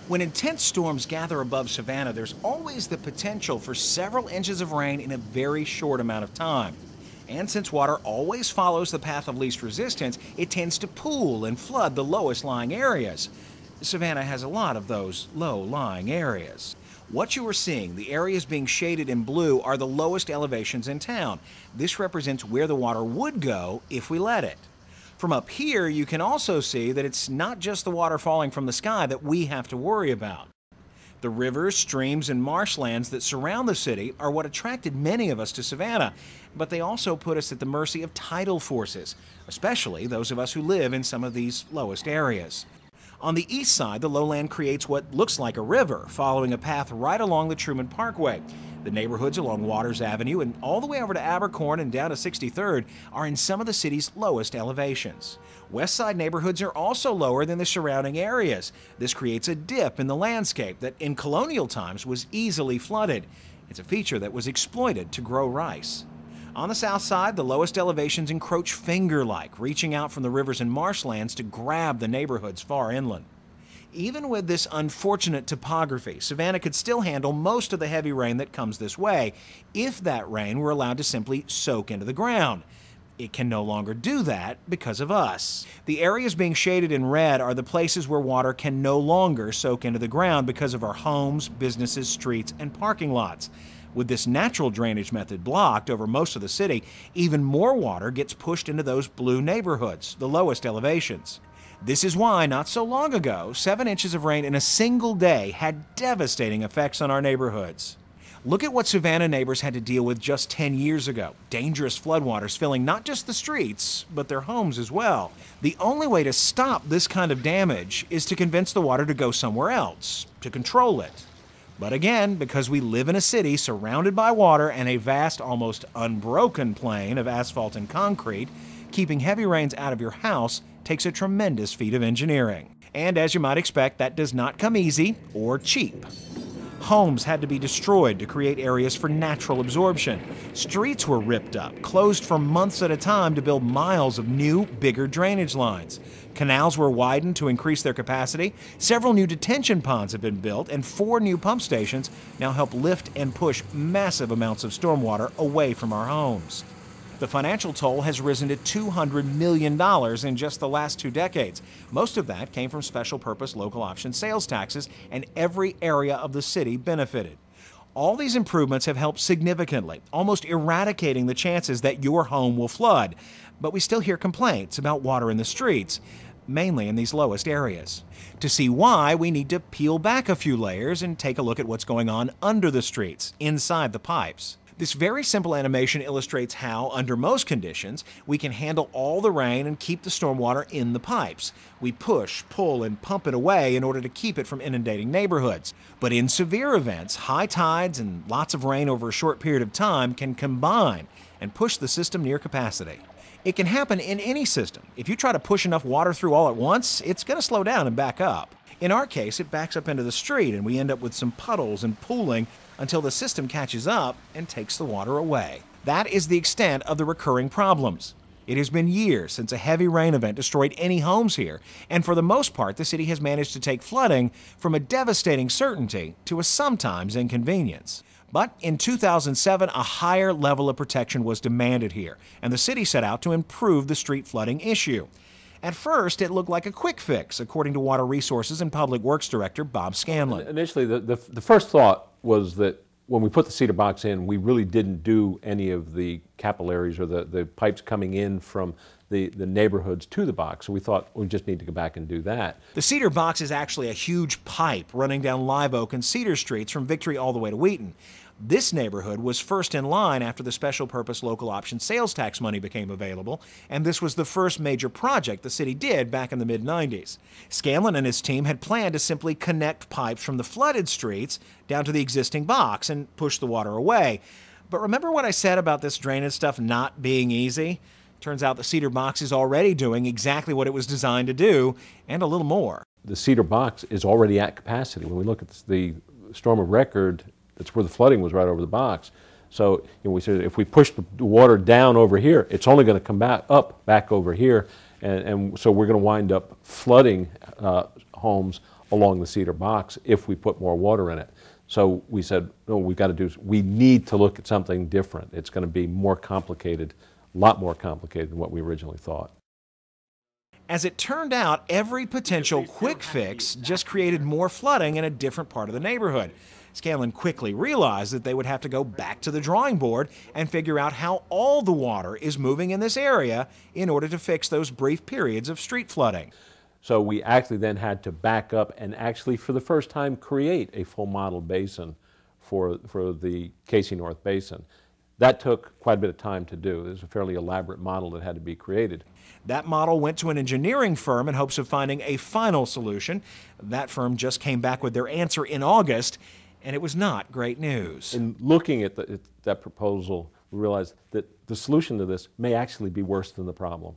When intense storms gather above Savannah, there's always the potential for several inches of rain in a very short amount of time. And since water always follows the path of least resistance, it tends to pool and flood the lowest lying areas. Savannah has a lot of those low-lying areas. What you are seeing, the areas being shaded in blue, are the lowest elevations in town. This represents where the water would go if we let it. From up here, you can also see that it's not just the water falling from the sky that we have to worry about. The rivers, streams, and marshlands that surround the city are what attracted many of us to Savannah, but they also put us at the mercy of tidal forces, especially those of us who live in some of these lowest areas. On the east side, the lowland creates what looks like a river, following a path right along the Truman Parkway. The neighborhoods along Waters Avenue and all the way over to Abercorn and down to 63rd are in some of the city's lowest elevations. West side neighborhoods are also lower than the surrounding areas. This creates a dip in the landscape that in colonial times was easily flooded. It's a feature that was exploited to grow rice. On the south side, the lowest elevations encroach finger-like, reaching out from the rivers and marshlands to grab the neighborhoods far inland. Even with this unfortunate topography, Savannah could still handle most of the heavy rain that comes this way, if that rain were allowed to simply soak into the ground. It can no longer do that because of us. The areas being shaded in red are the places where water can no longer soak into the ground because of our homes, businesses, streets, and parking lots. With this natural drainage method blocked over most of the city, even more water gets pushed into those blue neighborhoods, the lowest elevations. This is why, not so long ago, 7 inches of rain in a single day had devastating effects on our neighborhoods. Look at what Savannah neighbors had to deal with just 10 years ago. Dangerous floodwaters filling not just the streets, but their homes as well. The only way to stop this kind of damage is to convince the water to go somewhere else, to control it. But again, because we live in a city surrounded by water and a vast, almost unbroken plain of asphalt and concrete, keeping heavy rains out of your house takes a tremendous feat of engineering. And as you might expect, that does not come easy or cheap. Homes had to be destroyed to create areas for natural absorption. Streets were ripped up, closed for months at a time to build miles of new, bigger drainage lines. Canals were widened to increase their capacity. Several new detention ponds have been built, and 4 new pump stations now help lift and push massive amounts of stormwater away from our homes. The financial toll has risen to $200 million in just the last 2 decades. Most of that came from special purpose local option sales taxes, and every area of the city benefited. All these improvements have helped significantly, almost eradicating the chances that your home will flood. But we still hear complaints about water in the streets, mainly in these lowest areas. To see why, we need to peel back a few layers and take a look at what's going on under the streets, inside the pipes. This very simple animation illustrates how, under most conditions, we can handle all the rain and keep the stormwater in the pipes. We push, pull, and pump it away in order to keep it from inundating neighborhoods. But in severe events, high tides and lots of rain over a short period of time can combine and push the system near capacity. It can happen in any system. If you try to push enough water through all at once, it's going to slow down and back up. In our case, it backs up into the street and we end up with some puddles and pooling until the system catches up and takes the water away. That is the extent of the recurring problems. It has been years since a heavy rain event destroyed any homes here, and for the most part, the city has managed to take flooding from a devastating certainty to a sometimes inconvenience. But in 2007, a higher level of protection was demanded here, and the city set out to improve the street flooding issue. At first, it looked like a quick fix, according to Water Resources and Public Works Director Bob Scanlon. Initially, the first thought was that when we put the cedar box in, we really didn't do any of the capillaries or the pipes coming in from the neighborhoods to the box. So we thought we just need to go back and do that. The cedar box is actually a huge pipe running down Live Oak and Cedar Streets from Victory all the way to Wheaton. This neighborhood was first in line after the special purpose local option sales tax money became available, and this was the first major project the city did back in the mid-90s. Scanlon and his team had planned to simply connect pipes from the flooded streets down to the existing box and push the water away. But remember what I said about this drainage stuff not being easy? Turns out the cedar box is already doing exactly what it was designed to do, and a little more. The cedar box is already at capacity. When we look at the storm of record, that's where the flooding was, right over the box. So we said if we push the water down over here, it's only going to come back up back over here, and so we're going to wind up flooding homes along the cedar box if we put more water in it. So we said, no, we need to look at something different. It's going to be more complicated, a lot more complicated than what we originally thought. As it turned out, every potential quick fix just created more flooding in a different part of the neighborhood. Scanlon quickly realized that they would have to go back to the drawing board and figure out how all the water is moving in this area in order to fix those brief periods of street flooding. So we actually then had to back up and actually, for the first time, create a full model basin for the Casey North Basin. That took quite a bit of time to do. It was a fairly elaborate model that had to be created. That model went to an engineering firm in hopes of finding a final solution. That firm just came back with their answer in August, and it was not great news. In looking at that proposal, we realized that the solution to this may actually be worse than the problem.